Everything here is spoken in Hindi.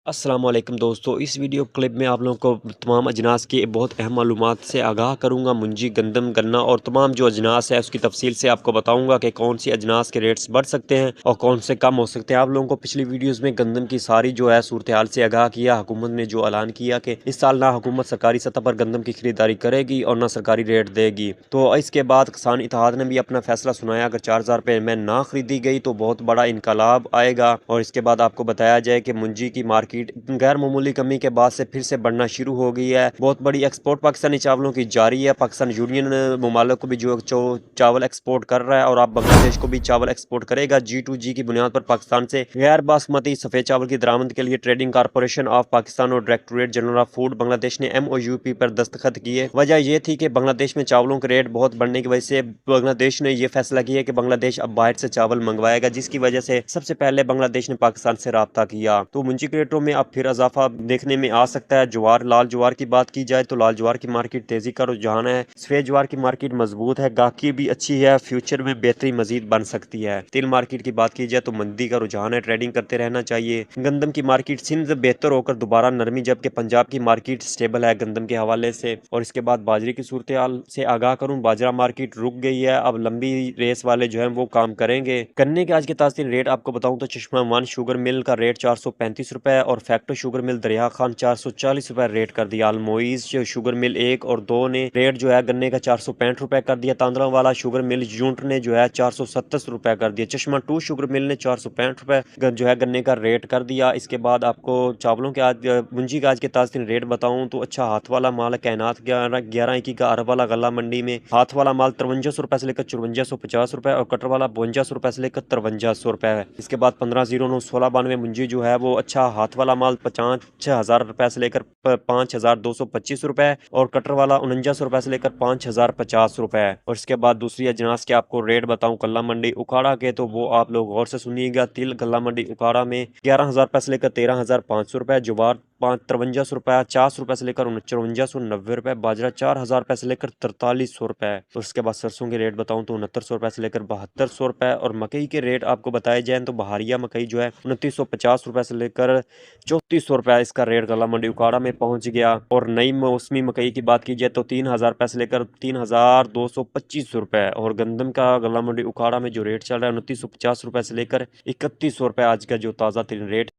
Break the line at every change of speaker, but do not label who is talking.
अस्सलाम वालेकुम दोस्तों, इस वीडियो क्लिप में आप लोगों को तमाम अजनास की बहुत अहम मालूमात से आगाह करूंगा। मुंजी, गंदम, गन्ना और तमाम जो अजनास है उसकी तफसील से आपको बताऊंगा कि कौन सी अजनास के रेट्स बढ़ सकते हैं और कौन से कम हो सकते हैं। आप लोगों को पिछली वीडियोस में गंदम की सारी जो है सूरत हाल से आगाह किया। हुकूमत ने जो ऐलान किया कि इस साल ना हुकूमत सरकारी सतह पर गंदम की खरीदारी करेगी और ना सरकारी रेट देगी। तो इसके बाद किसान इत्तेहाद ने भी अपना फैसला सुनाया, अगर 4000 रुपये में ना खरीदी गई तो बहुत बड़ा इनकलाब आएगा। और इसके बाद आपको बताया जाए कि मुंजी की मार्केट गैर मामूली कमी के बाद से फिर से बढ़ना शुरू हो गई है। बहुत बड़ी एक्सपोर्ट पाकिस्तानी चावलों की जारी है। पाकिस्तान यूनियन ममालिक को भी जो चावल एक्सपोर्ट कर रहा है और अब बांग्लादेश को भी चावल एक्सपोर्ट करेगा। G2G की बुनियाद पर पाकिस्तान से गैर बासमती सफेद चावल की दरामद के लिए ट्रेडिंग कारपोरेशन ऑफ पाकिस्तान और directorate general of food Bangladesh ने MOUP पर दस्तखत किए। वजह यह थी कि बांग्लादेश में चावलों के रेट बहुत बढ़ने की वजह से बांग्लादेश ने यह फैसला किया कि बांग्लादेश अब बाहर से चावल मंगवाएगा, जिसकी वजह से सबसे पहले बांग्लादेश ने पाकिस्तान से राब्ता किया। तो मुंजी के रेटों में अब फिर इजाफा देखने में आ सकता है। ज्वार, लाल ज्वार की बात की जाए तो लाल ज्वार की मार्केट तेजी का रुझान है। सफेद ज्वार की मार्केट मजबूत है, गाहकी भी अच्छी है, फ्यूचर में बेहतरी मजीद बन सकती है। तिल मार्केट की बात की जाए तो मंदी का रुझान है, ट्रेडिंग करते रहना चाहिए। गंदम की मार्केट सिंध बेहतर होकर दोबारा नरमी, जबकि पंजाब की मार्केट स्टेबल है गंदम के हवाले से। और इसके बाद बाजरे की सूरत हाल से आगाह करूं, बाजरा मार्केट रुक गई है, अब लंबी रेस वाले जो है वो काम करेंगे। गन्ने के आज के ताज़ा रेट आपको बताऊं तो चश्मा वन शुगर मिल का रेट 435 रुपए और फैक्टो शुगर मिल दरिया खान 440 रुपए रेट कर दिया। अलमोइज शुगर मिल 1 और 2 ने रेट जो है गन्ने का 465 रुपए कर दिया। तांदरा वाला शुगर मिल यूनिट ने जो है 470 रुपए कर दिया। चश्मा 2 शुगर मिल ने 465 रुपए जो है गन्ने का रेट कर दिया। इसके बाद आपको चावलों के आज मुंजी का आज के ताज़ा रेट बताऊं तो अच्छा हाथ वाला माल कैनात 11 का अरब वाला गला मंडी में हाथ वाला माल 5300 रुपए से लेकर 5450 रुपए और कटर वाला 5200 रुपए से लेकर 5300 रुपए है। इसके बाद 1509 1692 मुंजी जो है वो अच्छा हाथ वाला माल 5000 रुपए से लेकर 5225 रुपए और कटर वाला 4900 रुपए से लेकर 5050 रुपए। और इसके बाद दूसरी अजनास के आपको रेट बताऊं गल्ला मंडी उखाड़ा के, तो वो आप लोग गौर से सुनिएगा। तिल गल्ला मंडी उखाड़ा में 11000 रुपए से लेकर 13500 रुपए, ज्वार 5300 रुपए 50 रुपए से लेकर 5490 रुपए, बाजरा 4000 रुपए से लेकर 4300 रुपए। और उसके बाद सरसों के रेट बताऊं तो 6900 रुपए से लेकर 7200 रुपए। और मकई के रेट आपको बताए जाए तो बहारिया मकई जो है 2950 रुपए से लेकर 3400 रुपए इसका रेट गला मंडी उखाड़ा में पहुंच गया। और नई मौसमी मकई की बात की जाए तो 3000 रुपए से लेकर 3225 रुपए। और गंदम का गला मंडी उखाड़ा में जो रेट चल रहा है 2950 रुपए से लेकर 3100 रुपए आज का जो ताज़ा तरीन रेट